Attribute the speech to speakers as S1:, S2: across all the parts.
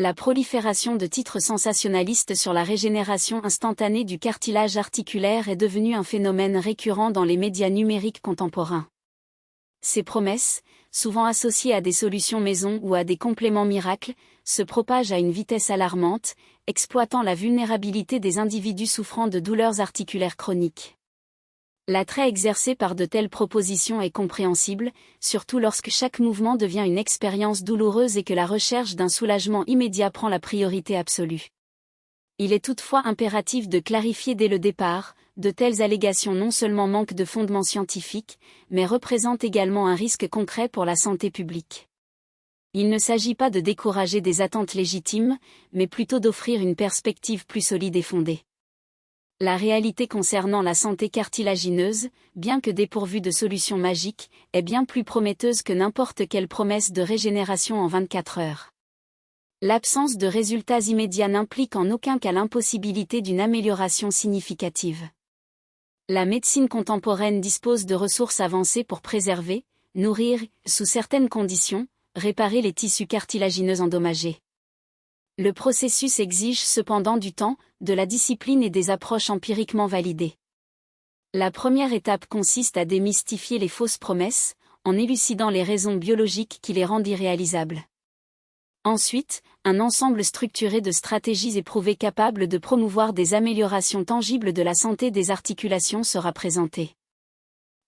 S1: La prolifération de titres sensationnalistes sur la régénération instantanée du cartilage articulaire est devenue un phénomène récurrent dans les médias numériques contemporains. Ces promesses, souvent associées à des solutions maison ou à des compléments miracles, se propagent à une vitesse alarmante, exploitant la vulnérabilité des individus souffrant de douleurs articulaires chroniques. L'attrait exercé par de telles propositions est compréhensible, surtout lorsque chaque mouvement devient une expérience douloureuse et que la recherche d'un soulagement immédiat prend la priorité absolue. Il est toutefois impératif de clarifier dès le départ, de telles allégations non seulement manquent de fondement scientifique, mais représentent également un risque concret pour la santé publique. Il ne s'agit pas de décourager des attentes légitimes, mais plutôt d'offrir une perspective plus solide et fondée. La réalité concernant la santé cartilagineuse, bien que dépourvue de solutions magiques, est bien plus prometteuse que n'importe quelle promesse de régénération en 24 heures. L'absence de résultats immédiats n'implique en aucun cas l'impossibilité d'une amélioration significative. La médecine contemporaine dispose de ressources avancées pour préserver, nourrir, sous certaines conditions, réparer les tissus cartilagineux endommagés. Le processus exige cependant du temps, de la discipline et des approches empiriquement validées. La première étape consiste à démystifier les fausses promesses, en élucidant les raisons biologiques qui les rendent irréalisables. Ensuite, un ensemble structuré de stratégies éprouvées capables de promouvoir des améliorations tangibles de la santé des articulations sera présenté.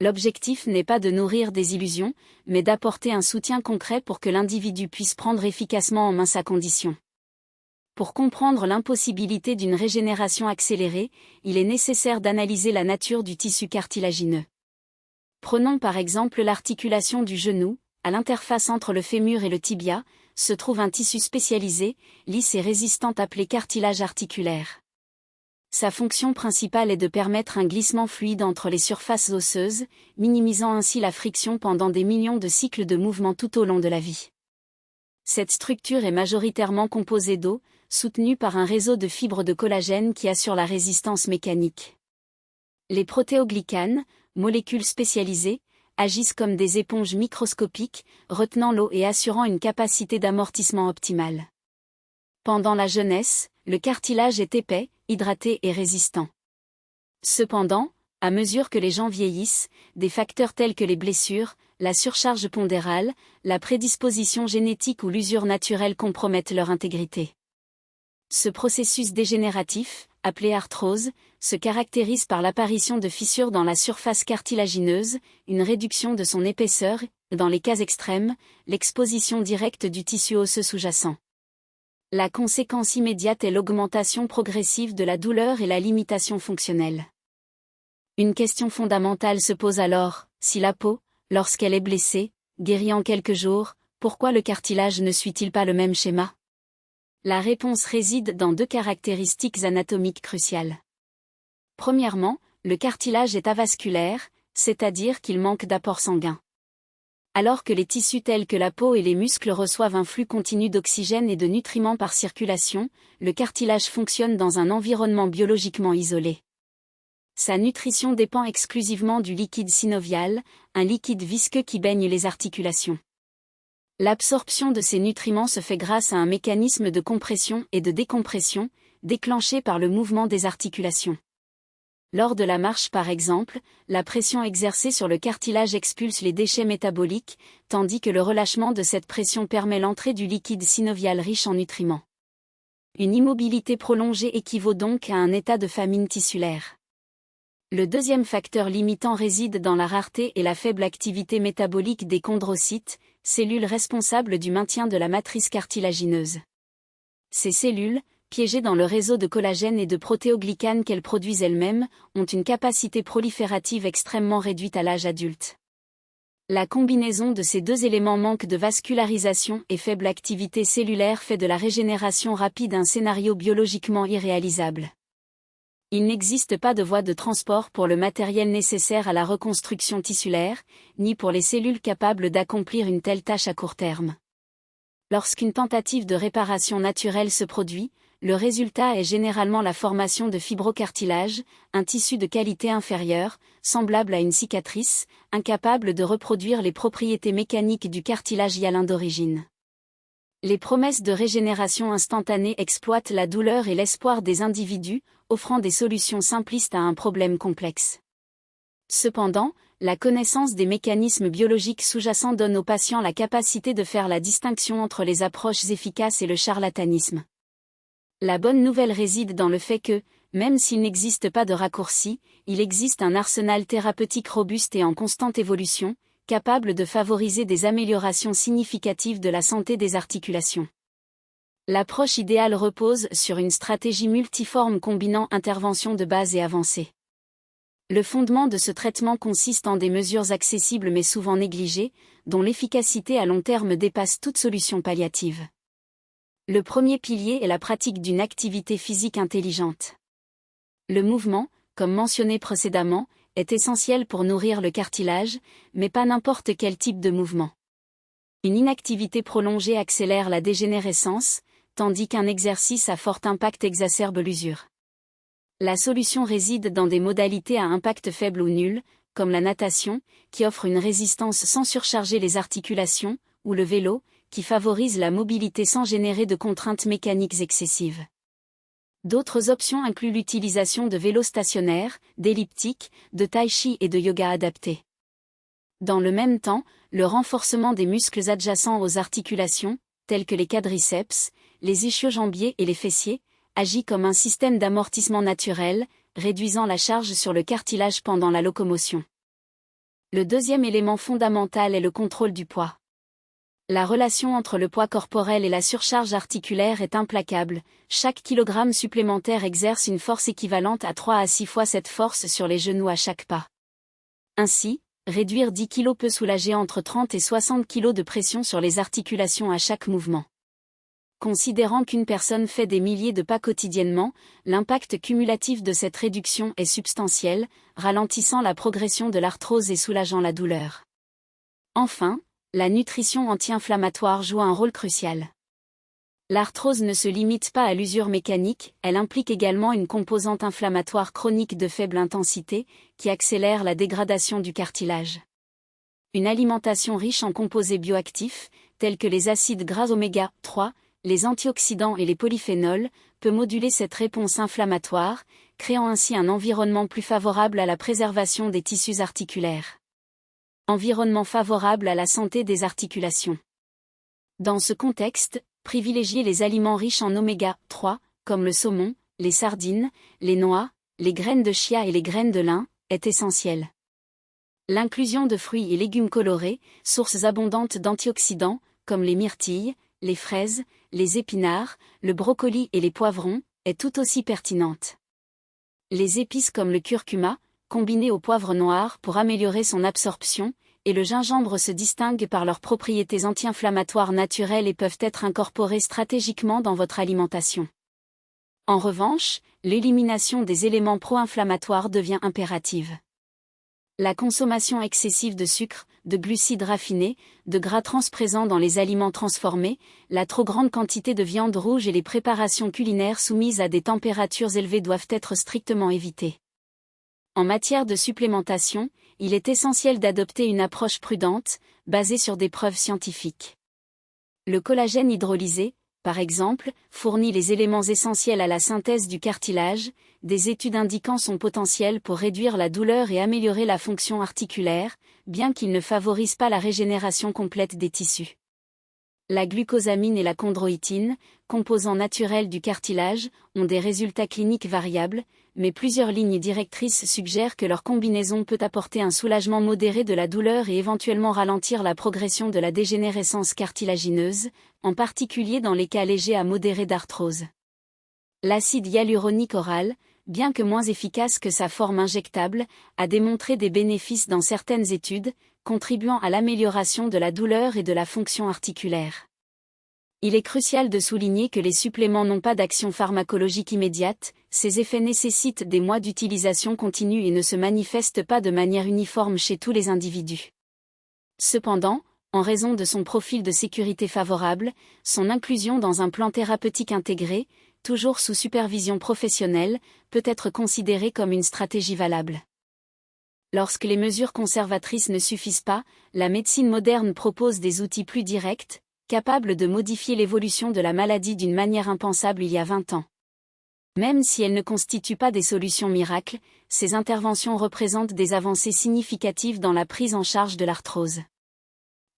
S1: L'objectif n'est pas de nourrir des illusions, mais d'apporter un soutien concret pour que l'individu puisse prendre efficacement en main sa condition. Pour comprendre l'impossibilité d'une régénération accélérée, il est nécessaire d'analyser la nature du tissu cartilagineux. Prenons par exemple l'articulation du genou. À l'interface entre le fémur et le tibia, se trouve un tissu spécialisé, lisse et résistant appelé cartilage articulaire. Sa fonction principale est de permettre un glissement fluide entre les surfaces osseuses, minimisant ainsi la friction pendant des millions de cycles de mouvement tout au long de la vie. Cette structure est majoritairement composée d'eau, soutenue par un réseau de fibres de collagène qui assure la résistance mécanique. Les protéoglycanes, molécules spécialisées, agissent comme des éponges microscopiques, retenant l'eau et assurant une capacité d'amortissement optimale. Pendant la jeunesse, le cartilage est épais, hydraté et résistant. Cependant, à mesure que les gens vieillissent, des facteurs tels que les blessures, la surcharge pondérale, la prédisposition génétique ou l'usure naturelle compromettent leur intégrité. Ce processus dégénératif, appelé arthrose, se caractérise par l'apparition de fissures dans la surface cartilagineuse, une réduction de son épaisseur, et, dans les cas extrêmes, l'exposition directe du tissu osseux sous-jacent. La conséquence immédiate est l'augmentation progressive de la douleur et la limitation fonctionnelle. Une question fondamentale se pose alors: si la peau, lorsqu'elle est blessée, guérit en quelques jours, pourquoi le cartilage ne suit-il pas le même schéma? La réponse réside dans deux caractéristiques anatomiques cruciales. Premièrement, le cartilage est avasculaire, c'est-à-dire qu'il manque d'apport sanguin. Alors que les tissus tels que la peau et les muscles reçoivent un flux continu d'oxygène et de nutriments par circulation, le cartilage fonctionne dans un environnement biologiquement isolé. Sa nutrition dépend exclusivement du liquide synovial, un liquide visqueux qui baigne les articulations. L'absorption de ces nutriments se fait grâce à un mécanisme de compression et de décompression, déclenché par le mouvement des articulations. Lors de la marche par exemple, la pression exercée sur le cartilage expulse les déchets métaboliques, tandis que le relâchement de cette pression permet l'entrée du liquide synovial riche en nutriments. Une immobilité prolongée équivaut donc à un état de famine tissulaire. Le deuxième facteur limitant réside dans la rareté et la faible activité métabolique des chondrocytes, cellules responsables du maintien de la matrice cartilagineuse. Ces cellules, piégées dans le réseau de collagène et de protéoglycanes qu'elles produisent elles-mêmes, ont une capacité proliférative extrêmement réduite à l'âge adulte. La combinaison de ces deux éléments, manque de vascularisation et faible activité cellulaire, fait de la régénération rapide un scénario biologiquement irréalisable. Il n'existe pas de voie de transport pour le matériel nécessaire à la reconstruction tissulaire, ni pour les cellules capables d'accomplir une telle tâche à court terme. Lorsqu'une tentative de réparation naturelle se produit, le résultat est généralement la formation de fibrocartilage, un tissu de qualité inférieure, semblable à une cicatrice, incapable de reproduire les propriétés mécaniques du cartilage hyalin d'origine. Les promesses de régénération instantanée exploitent la douleur et l'espoir des individus, offrant des solutions simplistes à un problème complexe. Cependant, la connaissance des mécanismes biologiques sous-jacents donne aux patients la capacité de faire la distinction entre les approches efficaces et le charlatanisme. La bonne nouvelle réside dans le fait que, même s'il n'existe pas de raccourci, il existe un arsenal thérapeutique robuste et en constante évolution, capable de favoriser des améliorations significatives de la santé des articulations. L'approche idéale repose sur une stratégie multiforme combinant interventions de base et avancées. Le fondement de ce traitement consiste en des mesures accessibles mais souvent négligées, dont l'efficacité à long terme dépasse toute solution palliative. Le premier pilier est la pratique d'une activité physique intelligente. Le mouvement, comme mentionné précédemment, est essentiel pour nourrir le cartilage, mais pas n'importe quel type de mouvement. Une inactivité prolongée accélère la dégénérescence, tandis qu'un exercice à fort impact exacerbe l'usure. La solution réside dans des modalités à impact faible ou nul, comme la natation, qui offre une résistance sans surcharger les articulations, ou le vélo, qui favorise la mobilité sans générer de contraintes mécaniques excessives. D'autres options incluent l'utilisation de vélos stationnaires, d'elliptiques, de tai chi et de yoga adapté. Dans le même temps, le renforcement des muscles adjacents aux articulations, tels que les quadriceps, les ischio-jambiers et les fessiers, agit comme un système d'amortissement naturel, réduisant la charge sur le cartilage pendant la locomotion. Le deuxième élément fondamental est le contrôle du poids. La relation entre le poids corporel et la surcharge articulaire est implacable. Chaque kilogramme supplémentaire exerce une force équivalente à 3 à 6 fois cette force sur les genoux à chaque pas. Ainsi, réduire 10 kg peut soulager entre 30 et 60 kg de pression sur les articulations à chaque mouvement. Considérant qu'une personne fait des milliers de pas quotidiennement, l'impact cumulatif de cette réduction est substantiel, ralentissant la progression de l'arthrose et soulageant la douleur. Enfin, la nutrition anti-inflammatoire joue un rôle crucial. L'arthrose ne se limite pas à l'usure mécanique, elle implique également une composante inflammatoire chronique de faible intensité, qui accélère la dégradation du cartilage. Une alimentation riche en composés bioactifs, tels que les acides gras oméga 3, les antioxydants et les polyphénols, peut moduler cette réponse inflammatoire, créant ainsi un environnement plus favorable à la préservation des tissus articulaires. Environnement favorable à la santé des articulations. Dans ce contexte, privilégier les aliments riches en oméga 3, comme le saumon, les sardines, les noix, les graines de chia et les graines de lin, est essentiel. L'inclusion de fruits et légumes colorés, sources abondantes d'antioxydants, comme les myrtilles, les fraises, les épinards, le brocoli et les poivrons, est tout aussi pertinente. Les épices comme le curcuma, combinées au poivre noir pour améliorer son absorption, et le gingembre se distinguent par leurs propriétés anti-inflammatoires naturelles et peuvent être incorporées stratégiquement dans votre alimentation. En revanche, l'élimination des éléments pro-inflammatoires devient impérative. La consommation excessive de sucre, de glucides raffinés, de gras trans présents dans les aliments transformés, la trop grande quantité de viande rouge et les préparations culinaires soumises à des températures élevées doivent être strictement évitées. En matière de supplémentation, il est essentiel d'adopter une approche prudente, basée sur des preuves scientifiques. Le collagène hydrolysé, par exemple, fournit les éléments essentiels à la synthèse du cartilage, des études indiquant son potentiel pour réduire la douleur et améliorer la fonction articulaire, bien qu'il ne favorise pas la régénération complète des tissus. La glucosamine et la chondroïtine, composants naturels du cartilage, ont des résultats cliniques variables, mais plusieurs lignes directrices suggèrent que leur combinaison peut apporter un soulagement modéré de la douleur et éventuellement ralentir la progression de la dégénérescence cartilagineuse, en particulier dans les cas légers à modérés d'arthrose. L'acide hyaluronique oral, bien que moins efficace que sa forme injectable, a démontré des bénéfices dans certaines études, contribuant à l'amélioration de la douleur et de la fonction articulaire. Il est crucial de souligner que les suppléments n'ont pas d'action pharmacologique immédiate, ces effets nécessitent des mois d'utilisation continue et ne se manifestent pas de manière uniforme chez tous les individus. Cependant, en raison de son profil de sécurité favorable, son inclusion dans un plan thérapeutique intégré, toujours sous supervision professionnelle, peut être considérée comme une stratégie valable. Lorsque les mesures conservatrices ne suffisent pas, la médecine moderne propose des outils plus directs, capable de modifier l'évolution de la maladie d'une manière impensable il y a 20 ans. Même si elles ne constituent pas des solutions miracles, ces interventions représentent des avancées significatives dans la prise en charge de l'arthrose.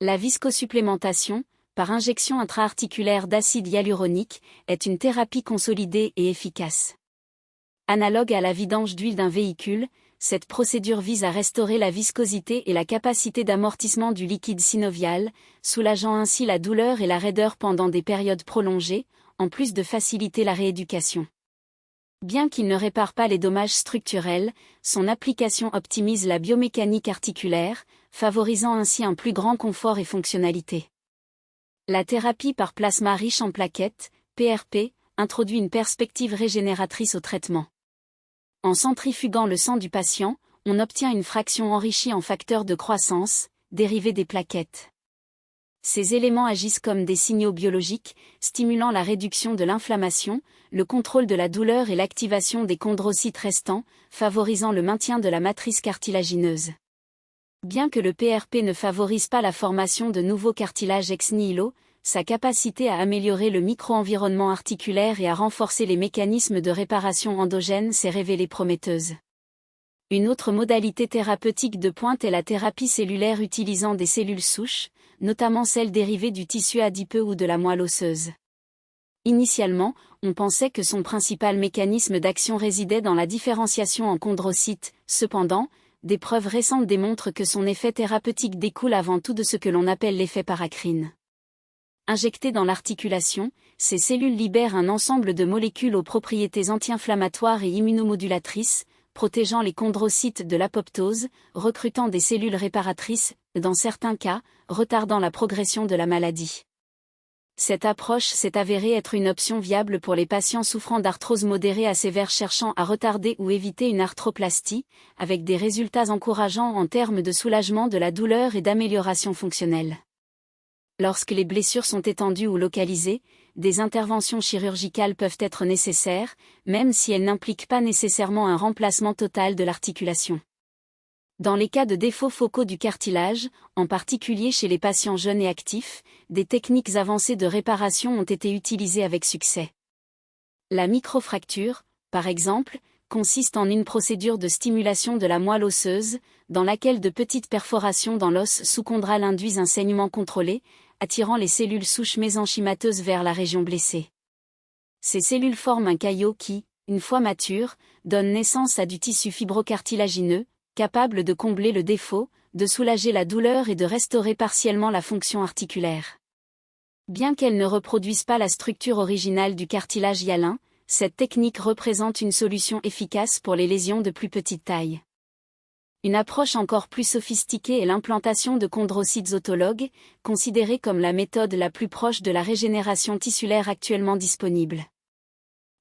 S1: La viscosupplémentation, par injection intra-articulaire d'acide hyaluronique, est une thérapie consolidée et efficace. Analogue à la vidange d'huile d'un véhicule, cette procédure vise à restaurer la viscosité et la capacité d'amortissement du liquide synovial, soulageant ainsi la douleur et la raideur pendant des périodes prolongées, en plus de faciliter la rééducation. Bien qu'il ne répare pas les dommages structurels, son application optimise la biomécanique articulaire, favorisant ainsi un plus grand confort et fonctionnalité. La thérapie par plasma riche en plaquettes, PRP, introduit une perspective régénératrice au traitement. En centrifuguant le sang du patient, on obtient une fraction enrichie en facteurs de croissance, dérivés des plaquettes. Ces éléments agissent comme des signaux biologiques, stimulant la réduction de l'inflammation, le contrôle de la douleur et l'activation des chondrocytes restants, favorisant le maintien de la matrice cartilagineuse. Bien que le PRP ne favorise pas la formation de nouveaux cartilages ex nihilo, sa capacité à améliorer le micro-environnement articulaire et à renforcer les mécanismes de réparation endogène s'est révélée prometteuse. Une autre modalité thérapeutique de pointe est la thérapie cellulaire utilisant des cellules souches, notamment celles dérivées du tissu adipeux ou de la moelle osseuse. Initialement, on pensait que son principal mécanisme d'action résidait dans la différenciation en chondrocytes. Cependant, des preuves récentes démontrent que son effet thérapeutique découle avant tout de ce que l'on appelle l'effet paracrine. Injectées dans l'articulation, ces cellules libèrent un ensemble de molécules aux propriétés anti-inflammatoires et immunomodulatrices, protégeant les chondrocytes de l'apoptose, recrutant des cellules réparatrices, dans certains cas, retardant la progression de la maladie. Cette approche s'est avérée être une option viable pour les patients souffrant d'arthrose modérée à sévère cherchant à retarder ou éviter une arthroplastie, avec des résultats encourageants en termes de soulagement de la douleur et d'amélioration fonctionnelle. Lorsque les blessures sont étendues ou localisées, des interventions chirurgicales peuvent être nécessaires, même si elles n'impliquent pas nécessairement un remplacement total de l'articulation. Dans les cas de défauts focaux du cartilage, en particulier chez les patients jeunes et actifs, des techniques avancées de réparation ont été utilisées avec succès. La microfracture, par exemple, consiste en une procédure de stimulation de la moelle osseuse, dans laquelle de petites perforations dans l'os sous-chondral induisent un saignement contrôlé, attirant les cellules souches mésenchymateuses vers la région blessée. Ces cellules forment un caillot qui, une fois mature, donne naissance à du tissu fibrocartilagineux, capable de combler le défaut, de soulager la douleur et de restaurer partiellement la fonction articulaire. Bien qu'elle ne reproduise pas la structure originale du cartilage hyalin, cette technique représente une solution efficace pour les lésions de plus petite taille. Une approche encore plus sophistiquée est l'implantation de chondrocytes autologues, considérée comme la méthode la plus proche de la régénération tissulaire actuellement disponible.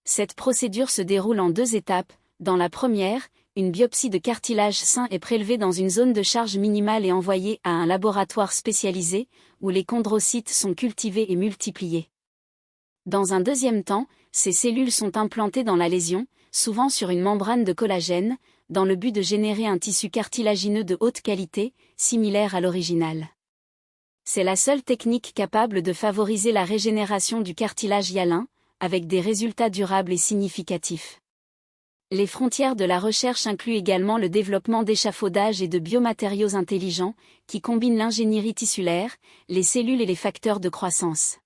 S1: Cette procédure se déroule en 2 étapes. Dans la première, une biopsie de cartilage sain est prélevée dans une zone de charge minimale et envoyée à un laboratoire spécialisé, où les chondrocytes sont cultivés et multipliés. Dans un deuxième temps, ces cellules sont implantées dans la lésion, souvent sur une membrane de collagène, dans le but de générer un tissu cartilagineux de haute qualité, similaire à l'original. C'est la seule technique capable de favoriser la régénération du cartilage hyalin, avec des résultats durables et significatifs. Les frontières de la recherche incluent également le développement d'échafaudages et de biomatériaux intelligents, qui combinent l'ingénierie tissulaire, les cellules et les facteurs de croissance.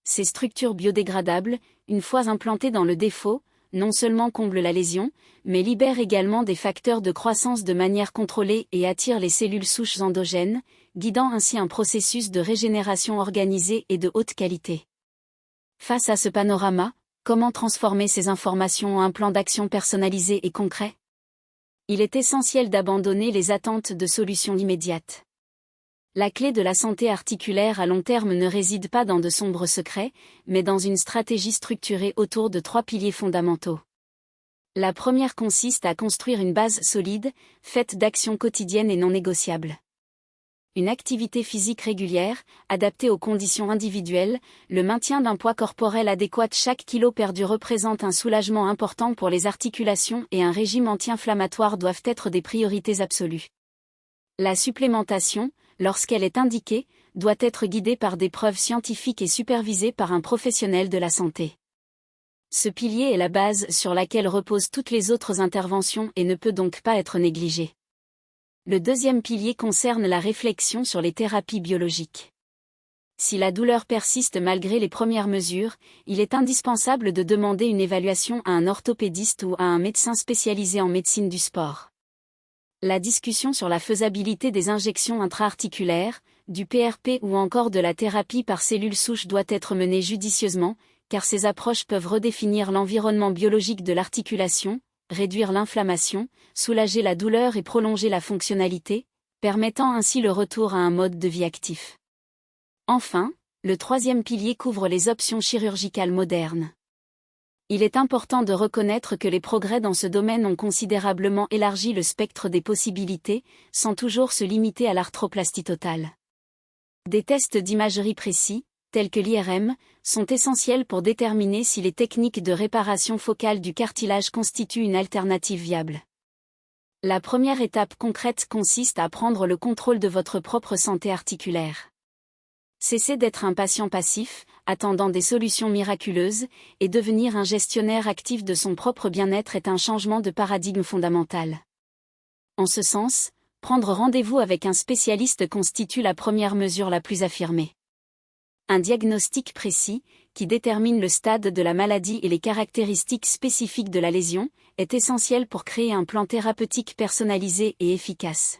S1: Ces structures biodégradables, une fois implantées dans le défaut, non seulement comblent la lésion, mais libèrent également des facteurs de croissance de manière contrôlée et attirent les cellules souches endogènes, guidant ainsi un processus de régénération organisée et de haute qualité. Face à ce panorama, comment transformer ces informations en un plan d'action personnalisé et concret ? Il est essentiel d'abandonner les attentes de solutions immédiates. La clé de la santé articulaire à long terme ne réside pas dans de sombres secrets, mais dans une stratégie structurée autour de 3 piliers fondamentaux. La première consiste à construire une base solide, faite d'actions quotidiennes et non négociables. Une activité physique régulière, adaptée aux conditions individuelles, le maintien d'un poids corporel adéquat chaque kilo perdu représente un soulagement important pour les articulations et un régime anti-inflammatoire doivent être des priorités absolues. La supplémentation, lorsqu'elle est indiquée, doit être guidé par des preuves scientifiques et supervisé par un professionnel de la santé. Ce pilier est la base sur laquelle reposent toutes les autres interventions et ne peut donc pas être négligé. Le deuxième pilier concerne la réflexion sur les thérapies biologiques. Si la douleur persiste malgré les premières mesures, il est indispensable de demander une évaluation à un orthopédiste ou à un médecin spécialisé en médecine du sport. La discussion sur la faisabilité des injections intra-articulaires, du PRP ou encore de la thérapie par cellules souches doit être menée judicieusement, car ces approches peuvent redéfinir l'environnement biologique de l'articulation, réduire l'inflammation, soulager la douleur et prolonger la fonctionnalité, permettant ainsi le retour à un mode de vie actif. Enfin, le troisième pilier couvre les options chirurgicales modernes. Il est important de reconnaître que les progrès dans ce domaine ont considérablement élargi le spectre des possibilités, sans toujours se limiter à l'arthroplastie totale. Des tests d'imagerie précis, tels que l'IRM, sont essentiels pour déterminer si les techniques de réparation focale du cartilage constituent une alternative viable. La première étape concrète consiste à prendre le contrôle de votre propre santé articulaire. Cessez d'être un patient passif, attendant des solutions miraculeuses, et devenir un gestionnaire actif de son propre bien-être est un changement de paradigme fondamental. En ce sens, prendre rendez-vous avec un spécialiste constitue la première mesure la plus affirmée. Un diagnostic précis, qui détermine le stade de la maladie et les caractéristiques spécifiques de la lésion, est essentiel pour créer un plan thérapeutique personnalisé et efficace.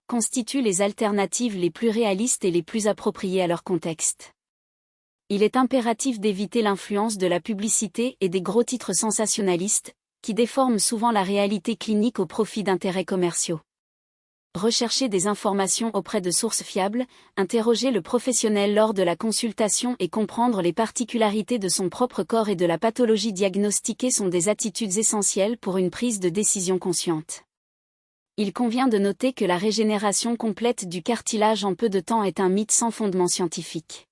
S1: Constituent les alternatives les plus réalistes et les plus appropriées à leur contexte. Il est impératif d'éviter l'influence de la publicité et des gros titres sensationnalistes, qui déforment souvent la réalité clinique au profit d'intérêts commerciaux. Recherchez des informations auprès de sources fiables, interrogez le professionnel lors de la consultation et comprendre les particularités de son propre corps et de la pathologie diagnostiquée sont des attitudes essentielles pour une prise de décision consciente. Il convient de noter que la régénération complète du cartilage en peu de temps est un mythe sans fondement scientifique.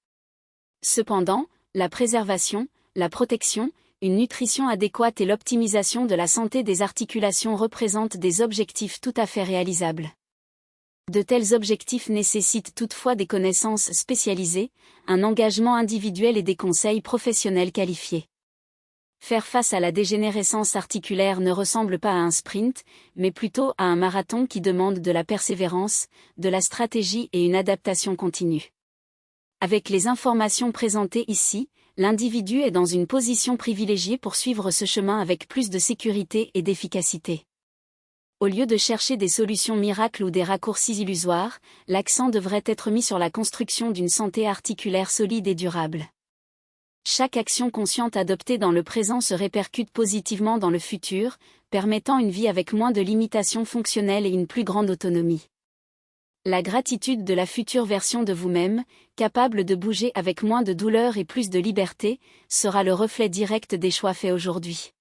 S1: Cependant, la préservation, la protection, une nutrition adéquate et l'optimisation de la santé des articulations représentent des objectifs tout à fait réalisables. De tels objectifs nécessitent toutefois des connaissances spécialisées, un engagement individuel et des conseils professionnels qualifiés. Faire face à la dégénérescence articulaire ne ressemble pas à un sprint, mais plutôt à un marathon qui demande de la persévérance, de la stratégie et une adaptation continue. Avec les informations présentées ici, l'individu est dans une position privilégiée pour suivre ce chemin avec plus de sécurité et d'efficacité. Au lieu de chercher des solutions miracles ou des raccourcis illusoires, l'accent devrait être mis sur la construction d'une santé articulaire solide et durable. Chaque action consciente adoptée dans le présent se répercute positivement dans le futur, permettant une vie avec moins de limitations fonctionnelles et une plus grande autonomie. La gratitude de la future version de vous-même, capable de bouger avec moins de douleur et plus de liberté, sera le reflet direct des choix faits aujourd'hui.